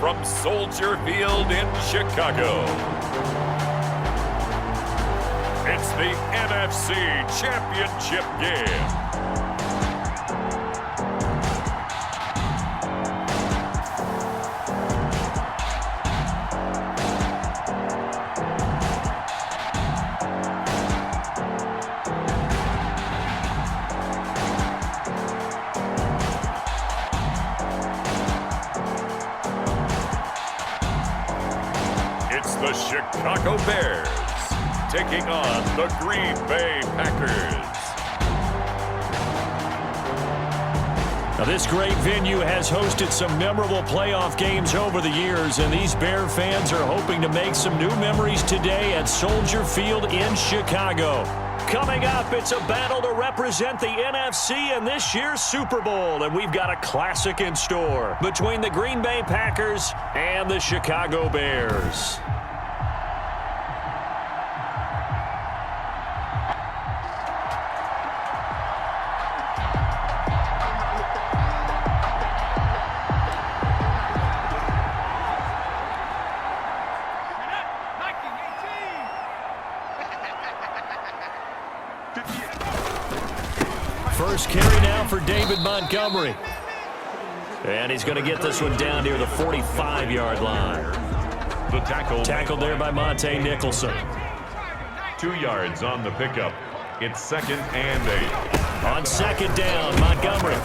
from Soldier Field in Chicago. It's the NFC Championship game. The Chicago Bears taking on the Green Bay Packers. Now, this great venue has hosted some memorable playoff games over the years, and these Bear fans are hoping to make some new memories today at Soldier Field in Chicago. Coming up, it's a battle to represent the NFC in this year's Super Bowl, and we've got a classic in store between the Green Bay Packers and the Chicago Bears. First carry now for David Montgomery. And he's going to get this one down near the 45-yard line. The tackled there by Monte Nicholson. 2 yards on the pickup. It's 2nd and 8. On second down, Montgomery.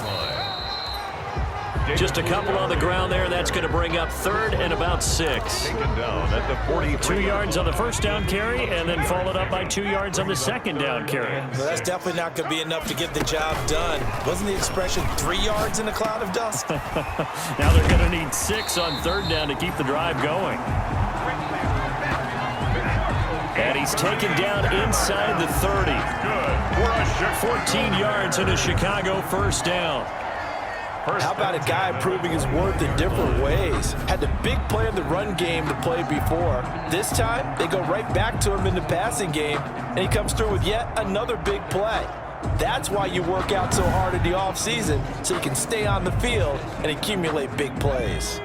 Just a couple on the ground there. That's going to bring up 3rd and about 6. Taken down at the 43. 2 yards on the first down carry, and then followed up by 2 yards on the second down carry. Well, that's definitely not going to be enough to get the job done. Wasn't the expression 3 yards in a cloud of dust? Now they're going to need 6 on 3rd down to keep the drive going. And he's taken down inside the 30. Good. 14 yards in a Chicago first down. How about a guy proving his worth in different ways? Had the big play in the run game to play before. This time, they go right back to him in the passing game, and he comes through with yet another big play. That's why you work out so hard in the offseason, so you can stay on the field and accumulate big plays.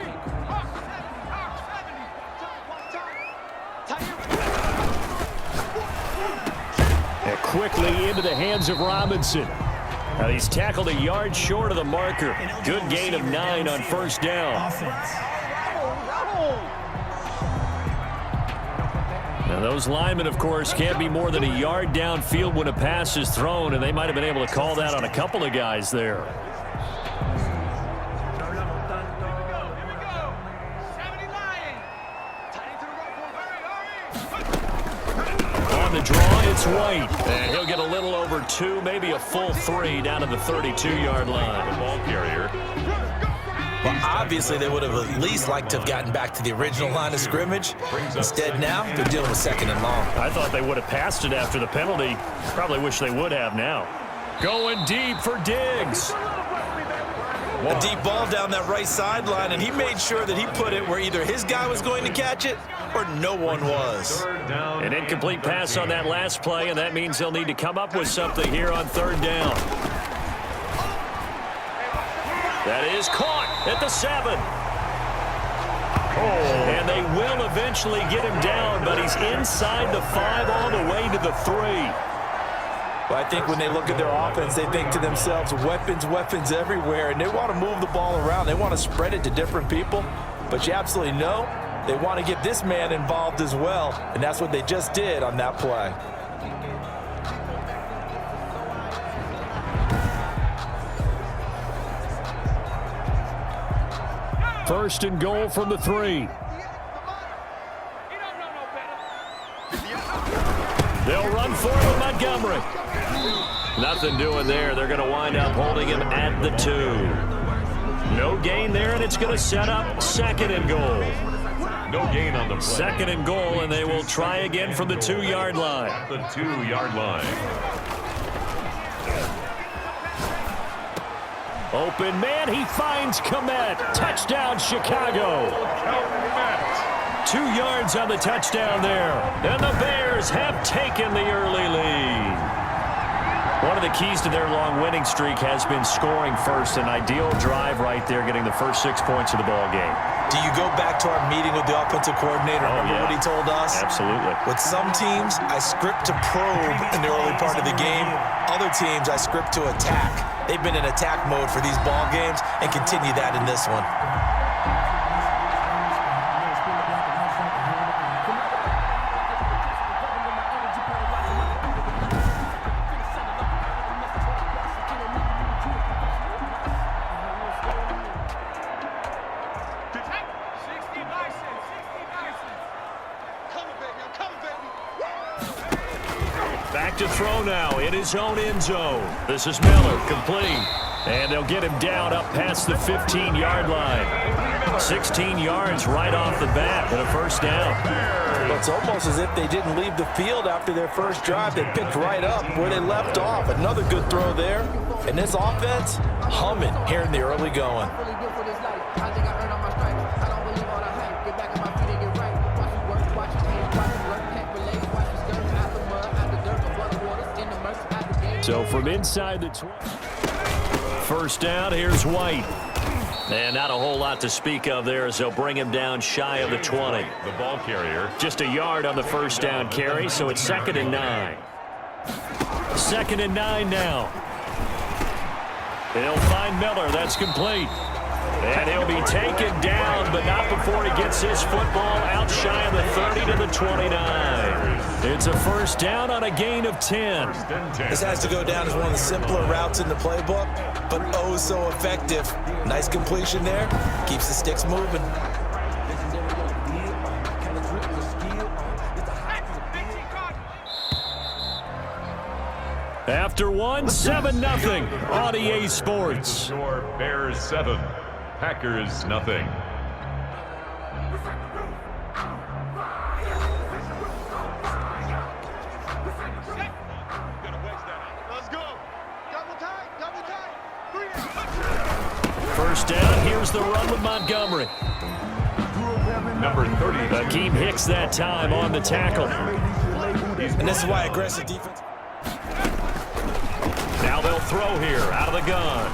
And quickly into the hands of Robinson. Now he's tackled a yard short of the marker. Good gain of 9 on first down. Now those linemen, of course, can't be more than a yard downfield when a pass is thrown, and they might have been able to call that on a couple of guys there. On the draw, it's White. And he'll get a little over 2, maybe a full 3 down to the 32-yard line. The ball carrier. Well, obviously, they would have at least liked to have gotten back to the original line of scrimmage. Instead, now, they're dealing with 2nd and long. I thought they would have passed it after the penalty. Probably wish they would have now. Going deep for Diggs. A deep ball down that right sideline, and he made sure that he put it where either his guy was going to catch it or no one was. An incomplete pass on that last play, and that means they'll need to come up with something here on 3rd down. That is caught at the 7. And they will eventually get him down, but he's inside the 5 all the way to the 3. But I think when they look at their offense, they think to themselves, weapons, weapons everywhere, and they want to move the ball around. They want to spread it to different people. But you absolutely know they want to get this man involved as well, and that's what they just did on that play. First and goal from the 3. They'll run for it with Montgomery. Nothing doing there. They're going to wind up holding him at the 2. No gain there, and it's going to set up 2nd and goal. No gain on the play. 2nd and goal, and they will try again from the 2-yard line. The 2-yard line. Open man, he finds Komet. Touchdown, Chicago. 2 yards on the touchdown there. And the Bears have taken the early lead. One of the keys to their long winning streak has been scoring first. An ideal drive right there, getting the first 6 points of the ball game. Do you go back to our meeting with the offensive coordinator? Remember what he told us? Absolutely. With some teams, I script to probe in the early part of the game. Other teams, I script to attack. They've been in attack mode for these ball games and continue that in this one. Back to throw now in his own end zone. This is Miller, complete. And they'll get him down up past the 15-yard line. 16 yards right off the bat and a first down. Well, it's almost as if they didn't leave the field after their first drive. They picked right up where they left off. Another good throw there. And this offense, humming here in the early going. So from inside the 20. First down, here's White. And not a whole lot to speak of there as they'll bring him down shy of the 20. The ball carrier. Just a yard on the first down carry, so it's 2nd and 9. 2nd and 9 now. They'll find Miller. That's complete. And he'll be taken down, but not before he gets his football out shy of the 30 to the 29. It's a first down on a gain of 10. This has to go down as one of the simpler routes in the playbook, but oh so effective. Nice completion there. Keeps the sticks moving. After one, 7-0 on EA Sports. Your Bears 7, Packers nothing. First down, here's the run with Montgomery. Number 30. Akeem Hicks that time on the tackle. And this is why aggressive defense. Now they'll throw here out of the gun.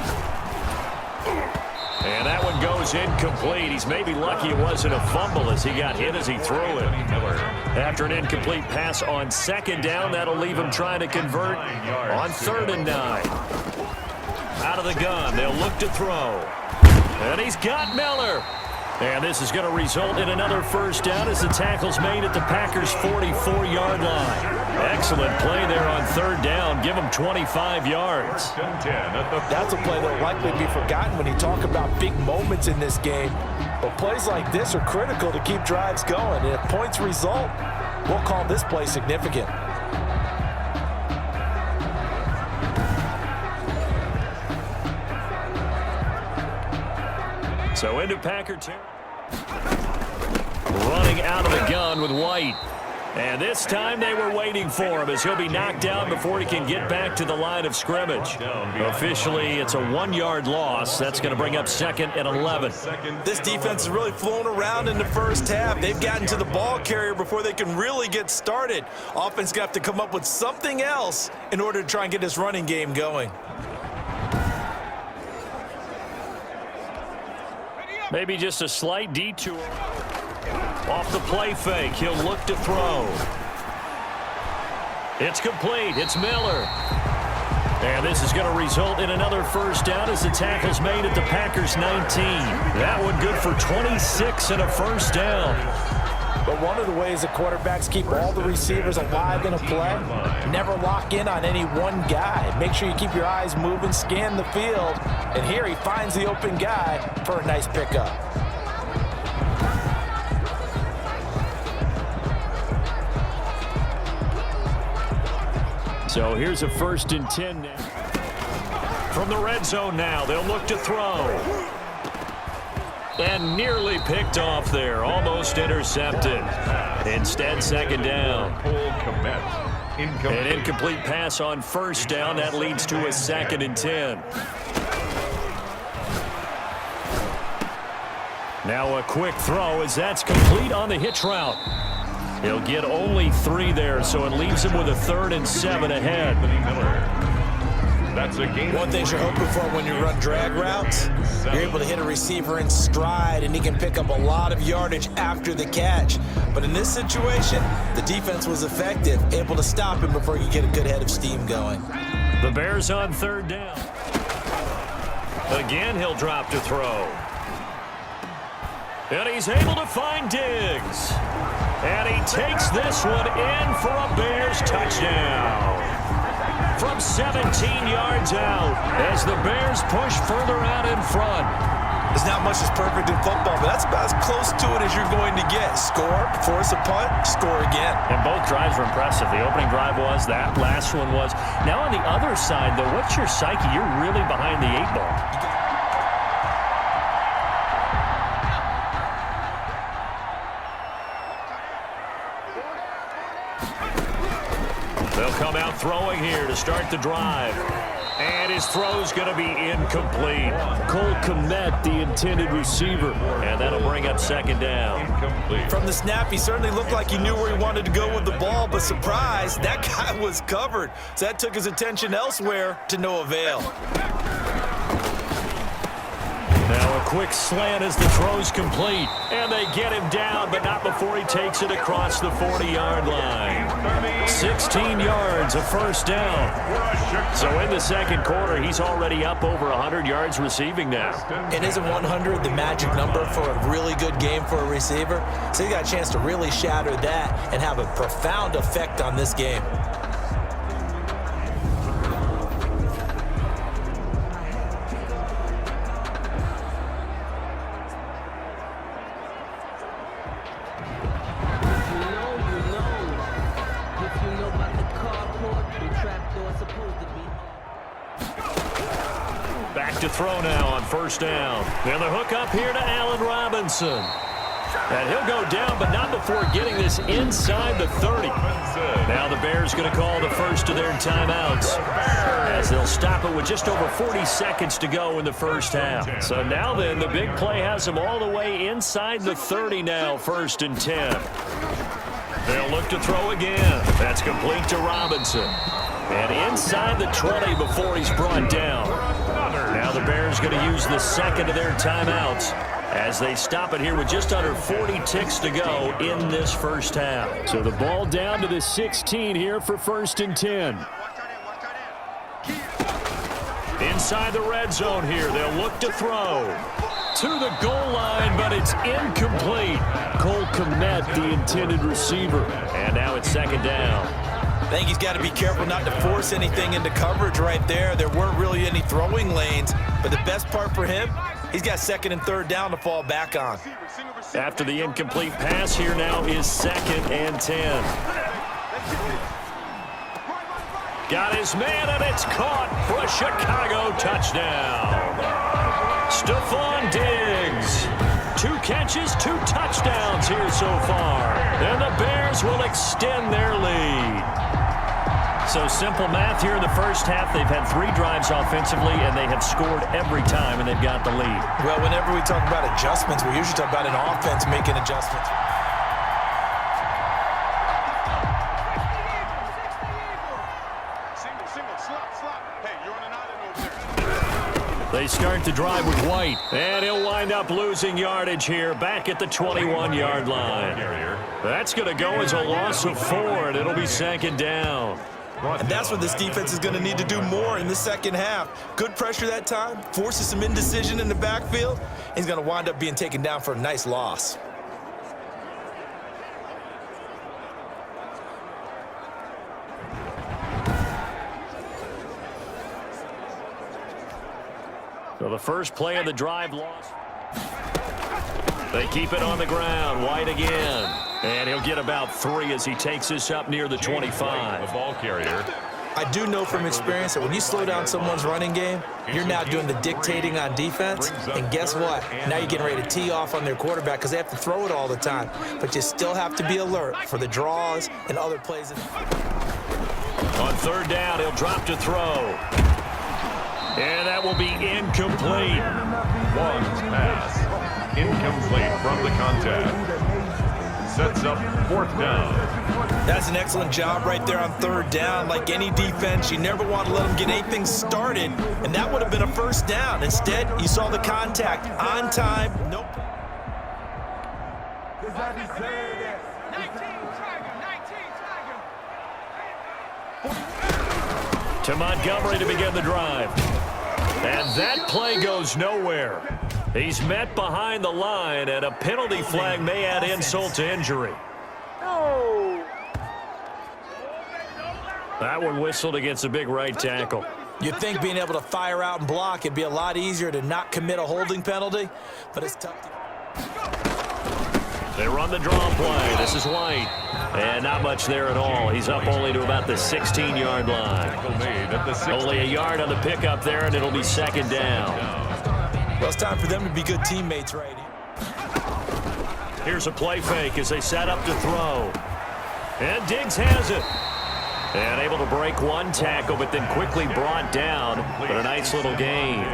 And that one goes incomplete. He's maybe lucky it wasn't a fumble as he got hit as he threw it. After an incomplete pass on 2nd down, that'll leave him trying to convert on 3rd and 9. Out of the gun, they'll look to throw. And he's got Miller. And this is going to result in another first down as the tackle's made at the Packers' 44-yard line. Excellent play there on 3rd down. Give them 25 yards. That's a play that'll likely be forgotten when you talk about big moments in this game. But plays like this are critical to keep drives going. And if points result, we'll call this play significant. So into Packer territory. Running out of the gun with White. And this time they were waiting for him as he'll be knocked down before he can get back to the line of scrimmage. Officially, it's a 1-yard loss. That's going to bring up 2nd and 11. This defense has really flown around in the first half. They've gotten to the ball carrier before they can really get started. Offense got to come up with something else in order to try and get this running game going. Maybe just a slight detour. Off the play fake, he'll look to throw. It's complete. It's Miller. And this is going to result in another first down as the tackle's made at the Packers' 19. That one good for 26 and a first down. But one of the ways the quarterbacks keep all the receivers alive in a play, never lock in on any one guy. Make sure you keep your eyes moving, scan the field, and here he finds the open guy for a nice pickup. So here's a 1st and 10 now. From the red zone now, they'll look to throw. And nearly picked off there, almost intercepted. Instead, 2nd down. An incomplete pass on 1st down. That leads to a 2nd and 10. Now a quick throw as that's complete on the hitch route. He'll get only 3 there, so it leaves him with a 3rd and 7 ahead. That's a gain. One thing you're hoping for when you run drag routes, you're able to hit a receiver in stride, and he can pick up a lot of yardage after the catch. But in this situation, the defense was effective, able to stop him before he could get a good head of steam going. The Bears on third down. Again, he'll drop to throw. And he's able to find Diggs. And he takes this one in for a Bears touchdown. From 17 yards out as the Bears push further out in front. There's not much that's perfect in football, but that's about as close to it as you're going to get. Score, force a punt, score again. And both drives were impressive. The opening drive was, that last one was. Now on the other side, though, what's your psyche? You're really behind the 8 ball. They'll come out throwing here to start the drive. And his throw's going to be incomplete. Cole Kmet, the intended receiver. And that'll bring up second down. Incomplete. From the snap, he certainly looked like he knew where he wanted to go with the ball, but surprise, that guy was covered. So that took his attention elsewhere to no avail. Now a quick slant as the throw's complete. And they get him down, but not before he takes it across the 40-yard line. 16 yards, a first down. So in the second quarter, he's already up over 100 yards receiving now. And isn't 100 the magic number for a really good game for a receiver? So he got a chance to really shatter that and have a profound effect on this game. Back to throw now on first down. And the hook up here to Allen Robinson. And he'll go down, but not before getting this inside the 30. Now the Bears going to call the first of their timeouts, as they'll stop it with just over 40 seconds to go in the first half. So now then, the big play has them all the way inside the 30 now, 1st and 10. They'll look to throw again. That's complete to Robinson. And inside the 20 before he's brought down. Now the Bears going to use the second of their timeouts as they stop it here with just under 40 ticks to go in this first half. So the ball down to the 16 here for 1st and 10. Inside the red zone here, they'll look to throw. To the goal line, but it's incomplete. Cole Kmet, the intended receiver. And now it's second down. I think he's got to be careful not to force anything into coverage right there. There weren't really any throwing lanes, but the best part for him, he's got 2nd and 3rd down to fall back on. After the incomplete pass here now is 2nd and 10. Got his man, and it's caught for a Chicago touchdown. Stephon Diggs. 2 catches, 2 touchdowns here so far. And the Bears will extend their lead. So simple math here in the first half. They've had 3 drives offensively, and they have scored every time, and they've got the lead. Well, whenever we talk about adjustments, we usually talk about an offense making adjustments. They start the drive with White, and he'll wind up losing yardage here back at the 21-yard line. That's going to go as a loss of 4, and it'll be 2nd down. And that's what this defense is going to need to do more in the second half. Good pressure that time, forces some indecision in the backfield, and he's going to wind up being taken down for a nice loss. So the first play of the drive lost. They keep it on the ground. White again. And he'll get about 3 as he takes this up near the 25. The ball carrier. I do know from experience that when you slow down someone's running game, you're now doing the dictating on defense. And guess what? Now you're getting ready to tee off on their quarterback because they have to throw it all the time. But you still have to be alert for the draws and other plays. On 3rd down, he'll drop to throw. And that will be incomplete. One pass. Incomplete from the contact. sets up 4th down. That's an excellent job right there on 3rd down. Like any defense, you never want to let them get anything started, and that would have been a 1st down. Instead, you saw the contact on time. Nope. To Montgomery to begin the drive. And that play goes nowhere. He's met behind the line, and a penalty flag may add insult to injury. That one whistled against a big right tackle. You'd think being able to fire out and block, it'd be a lot easier to not commit a holding penalty, but it's tough to... They run the draw play. This is White. And not much there at all. He's up only to about the 16-yard line. Only a yard on the pickup there, and it'll be 2nd down. Well, it's time for them to be good teammates right here. Here's a play fake as they set up to throw. And Diggs has it. And able to break one tackle, but then quickly brought down. But a nice little gain.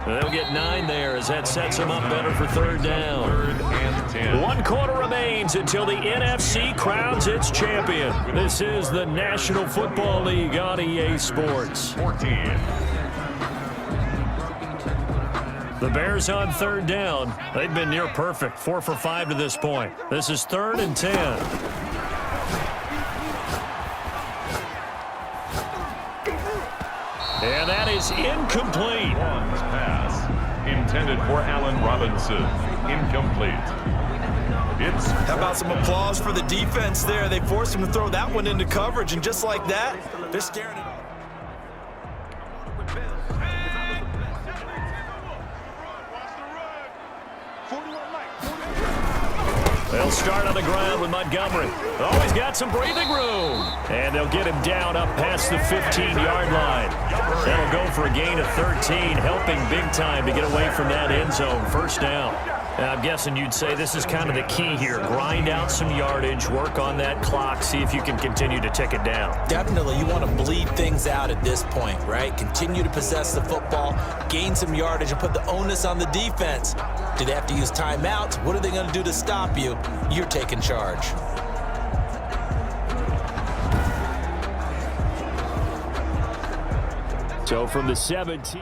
They'll get 9 there as that sets them up better for 3rd down. 3rd and 10. 1 quarter remains until the NFC crowns its champion. This is the National Football League on EA Sports. 14. The Bears on 3rd down. They've been near perfect, 4 for 5 to this point. This is 3rd and 10. And that is incomplete. One's pass intended for Allen Robinson. Incomplete. How about some applause for the defense there? They forced him to throw that one into coverage, and just like that, they're staring at it. They'll start on the ground with Montgomery. Oh, he's got some breathing room. And they'll get him down up past the 15-yard line. That'll go for a gain of 13, helping big time to get away from that end zone. 1st down. Now, I'm guessing you'd say this is kind of the key here. Grind out some yardage, work on that clock, see if you can continue to tick it down. Definitely, you want to bleed things out at this point, right? Continue to possess the football, gain some yardage, and put the onus on the defense. Do they have to use timeouts? What are they going to do to stop you? You're taking charge. So from the 17...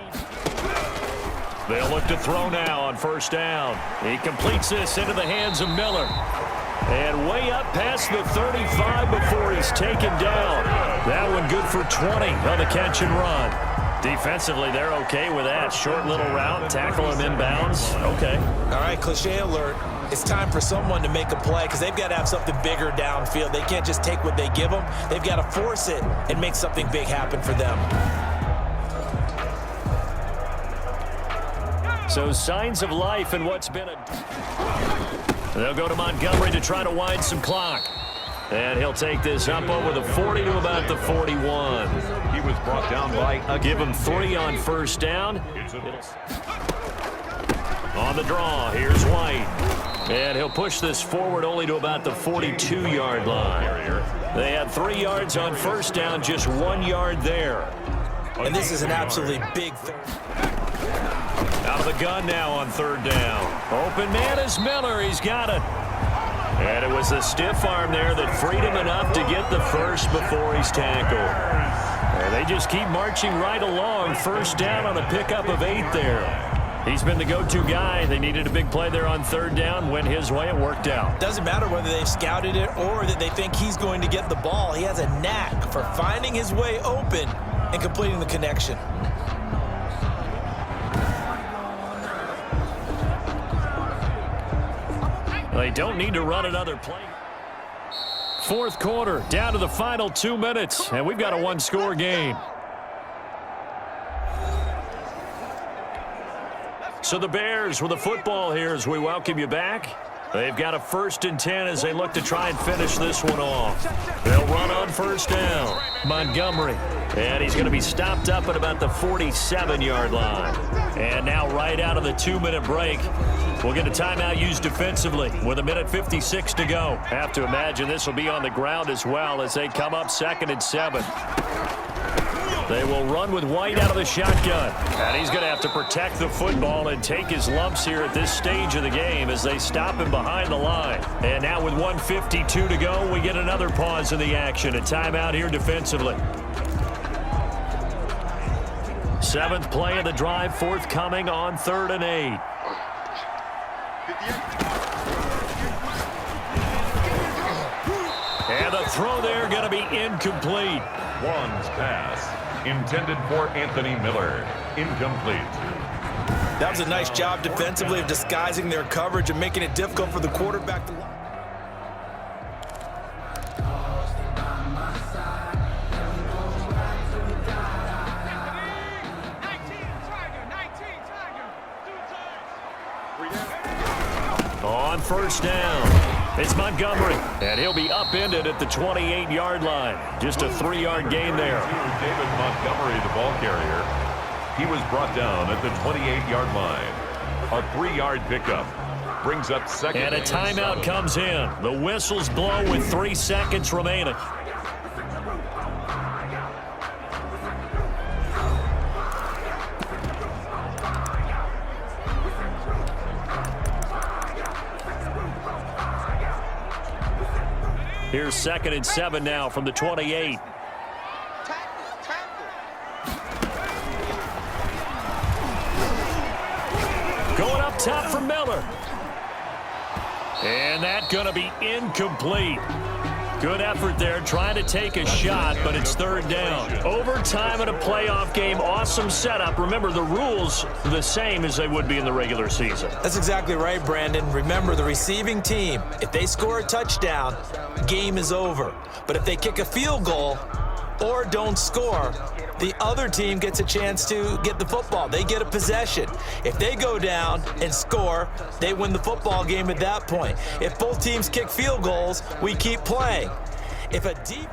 They'll look to throw now on 1st down. He completes this into the hands of Miller. And way up past the 35 before he's taken down. That one good for 20 on the catch and run. Defensively, they're okay with that. Short little route, tackle him inbounds. Okay. All right, cliche alert. It's time for someone to make a play because they've got to have something bigger downfield. They can't just take what they give them. They've got to force it and make something big happen for them. So signs of life in what's been a... They'll go to Montgomery to try to wind some clock. And he'll take this up over the 40 to about the 41. He was brought down by a... Give him 3 on 1st down. On the draw, here's White. And he'll push this forward only to about the 42-yard line. They had 3 yards on 1st down, just 1 yard there. And this is an absolutely big thing. Out of the gun now on 3rd down. Open man is Miller. He's got it. And it was the stiff arm there that freed him enough to get the first before he's tackled. And they just keep marching right along. 1st down on a pickup of 8 there. He's been the go-to guy. They needed a big play there on 3rd down. Went his way. It worked out. Doesn't matter whether they've scouted it or that they think he's going to get the ball. He has a knack for finding his way open and completing the connection. They don't need to run another play. 4th quarter, down to the final 2 minutes, and we've got a 1-score game. So the Bears with the football here as we welcome you back. They've got a 1st and 10 as they look to try and finish this one off. They'll run on 1st down. Montgomery. And he's going to be stopped up at about the 47-yard line. And now right out of the 2-minute break, we'll get a timeout used defensively with 1:56 to go. Have to imagine this will be on the ground as well as they come up 2nd and 7. They will run with White out of the shotgun. And he's going to have to protect the football and take his lumps here at this stage of the game as they stop him behind the line. And now with 1:52 to go, we get another pause in the action. A timeout here defensively. Seventh play of the drive forthcoming on 3rd and 8. And the throw there going to be incomplete. Wan's pass intended for Anthony Miller. Incomplete. That was a nice job defensively of disguising their coverage and making it difficult for the quarterback to... On 1st down, it's Montgomery, and he'll be upended at the 28-yard line. Just a 3-yard gain there. David Montgomery, the ball carrier. He was brought down at the 28-yard line. A 3-yard pickup brings up second. And a timeout comes in. The whistles blow with 3 seconds remaining. Here's 2nd and 7 now from the 28. Going up top for Miller. And that's going to be incomplete. Good effort there, trying to take a shot, but it's 3rd down. Overtime in a playoff game, awesome setup. Remember, the rules are the same as they would be in the regular season. That's exactly right, Brandon. Remember, the receiving team, if they score a touchdown, game is over. But if they kick a field goal or don't score, the other team gets a chance to get the football. They get a possession. If they go down and score, they win the football game at that point. If both teams kick field goals, we keep playing. If a deep...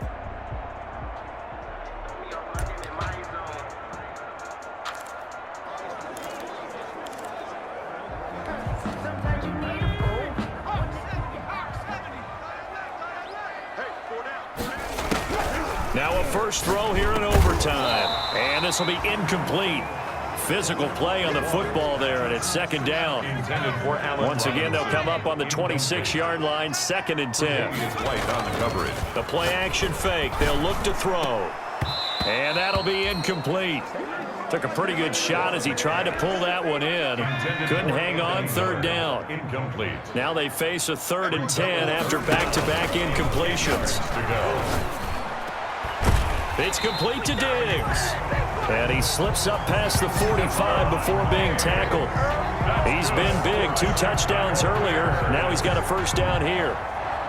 Now a first throw here in overtime. And this will be incomplete. Physical play on the football there, and it's 2nd down. Once again, they'll come up on the 26-yard line, 2nd and 10. The play action fake. They'll look to throw. And that'll be incomplete. Took a pretty good shot as he tried to pull that one in. Couldn't hang on, 3rd down. Incomplete. Now they face a 3rd and 10 after back-to-back incompletions. It's complete to Diggs. And he slips up past the 45 before being tackled. He's been big, 2 touchdowns earlier. Now he's got a first down here.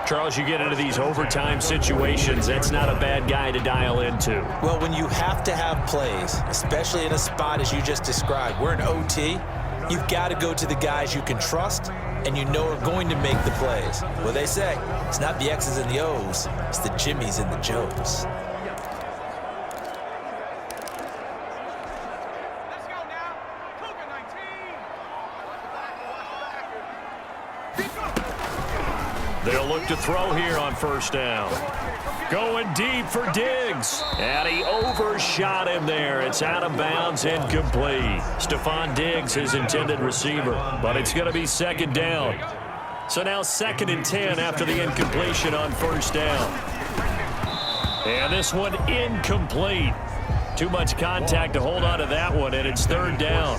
Charles, you get into these overtime situations, that's not a bad guy to dial into. Well, when you have to have plays, especially in a spot as you just described, we're in OT, you've got to go to the guys you can trust and you know are going to make the plays. Well, they say, it's not the X's and the O's, it's the Jimmys and the Joes. They'll look to throw here on 1st down. Going deep for Diggs. And he overshot him there. It's out of bounds, incomplete. Stephon Diggs, his intended receiver. But it's going to be 2nd down. So now 2nd and 10 after the incompletion on 1st down. And this one incomplete. Too much contact to hold on to that one, and it's 3rd down.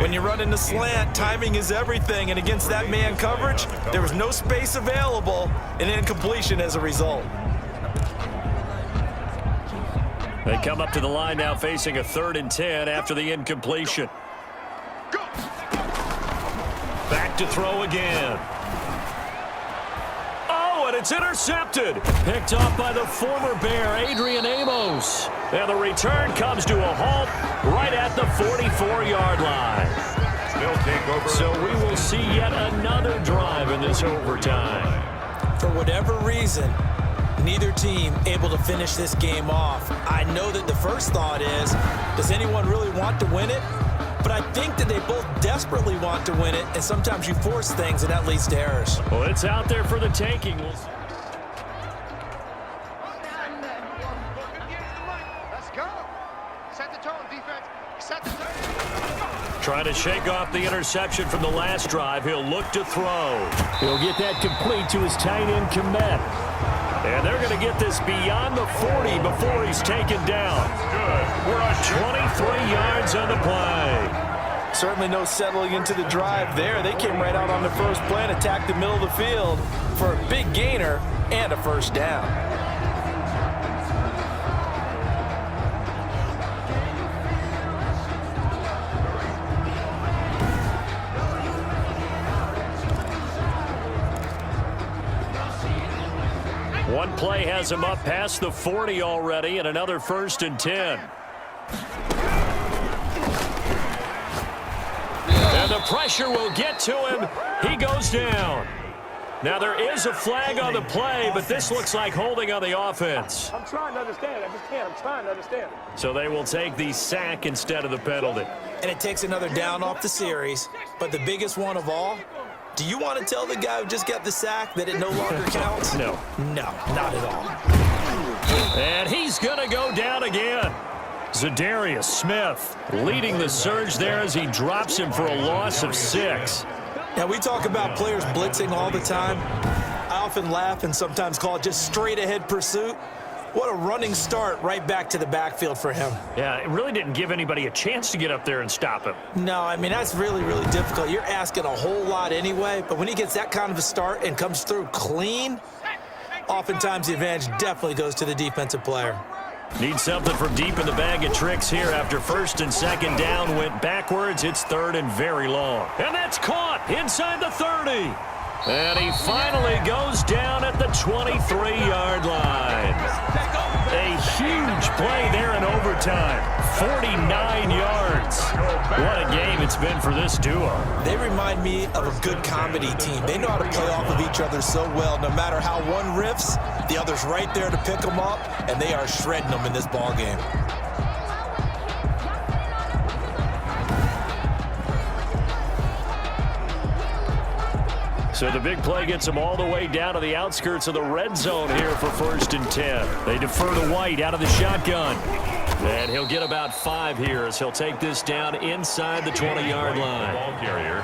When you run in the slant, timing is everything, and against that man coverage, there was no space available, and incompletion as a result. They come up to the line now facing a 3rd and 10 after the incompletion. Back to throw again. And it's intercepted. Picked off by the former Bear, Adrian Amos. And the return comes to a halt right at the 44-yard line. They'll take over. So we will see yet another drive in this overtime. For whatever reason, neither team able to finish this game off. I know that the first thought is, does anyone really want to win it? But I think that they both desperately want to win it, and sometimes you force things, and that leads to errors. Well, it's out there for the taking. Let's go. Trying to shake off the interception from the last drive. He'll look to throw. He'll get that complete to his tight end, Komet. And they're going to get this beyond the 40 before he's taken down. We're on 23 yards on the play. Certainly no settling into the drive there. They came right out on the first play and attacked the middle of the field for a big gainer and a first down. One play has him up past the 40 already, and another 1st and 10. And the pressure will get to him. He goes down. Now there is a flag on the play, but this looks like holding on the offense. I'm trying to understand. I just can't. I'm trying to understand. So they will take the sack instead of the penalty. And it takes another down off the series. But the biggest one of all, do you want to tell the guy who just got the sack that it no longer counts? No. No, not at all. And he's going to go down again. Zadarius Smith leading the surge there as he drops him for a loss of 6. Now, we talk about players blitzing all the time. I often laugh and sometimes call it just straight-ahead pursuit. What a running start right back to the backfield for him. Yeah, it really didn't give anybody a chance to get up there and stop him. No, I mean, that's really, really difficult. You're asking a whole lot anyway, but when he gets that kind of a start and comes through clean, oftentimes the advantage definitely goes to the defensive player. Need something from deep in the bag of tricks here after 1st and 2nd down went backwards. It's 3rd and very long. And that's caught inside the 30. And he finally goes down at the 23-yard line. A huge play there in overtime. 49 yards. What a game it's been for this duo. They remind me of a good comedy team. They know how to play off of each other so well. No matter how one riffs, the other's right there to pick them up, and they are shredding them in this ball game. So the big play gets him all the way down to the outskirts of the red zone here for 1st and 10. They defer to White out of the shotgun. And he'll get about 5 here as he'll take this down inside the 20-yard line. Ball carrier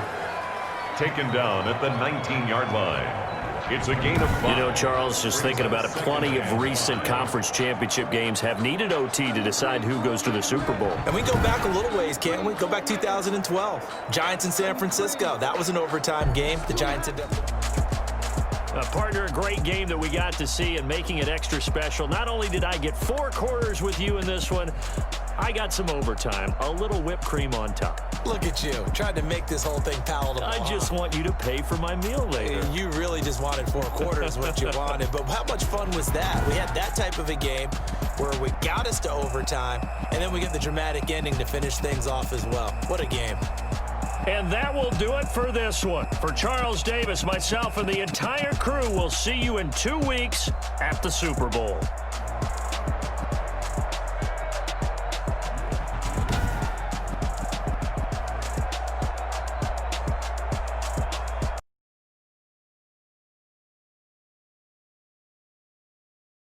taken down at the 19-yard line. It's a gain of 5. You know, Charles, just thinking about it, plenty of recent conference championship games have needed OT to decide who goes to the Super Bowl. And we go back a little ways, can't we? Go back 2012. Giants in San Francisco. That was an overtime game. The Giants ended up... Partner, a great game that we got to see and making it extra special. Not only did I get 4 quarters with you in this one, I got some overtime, a little whipped cream on top. Look at you, trying to make this whole thing palatable. I just want you to pay for my meal later. You really just wanted 4 quarters, what you wanted. But how much fun was that? We had that type of a game where we got us to overtime, and then we get the dramatic ending to finish things off as well. What a game. And that will do it for this one. For Charles Davis, myself, and the entire crew, we'll see you in 2 weeks at the Super Bowl.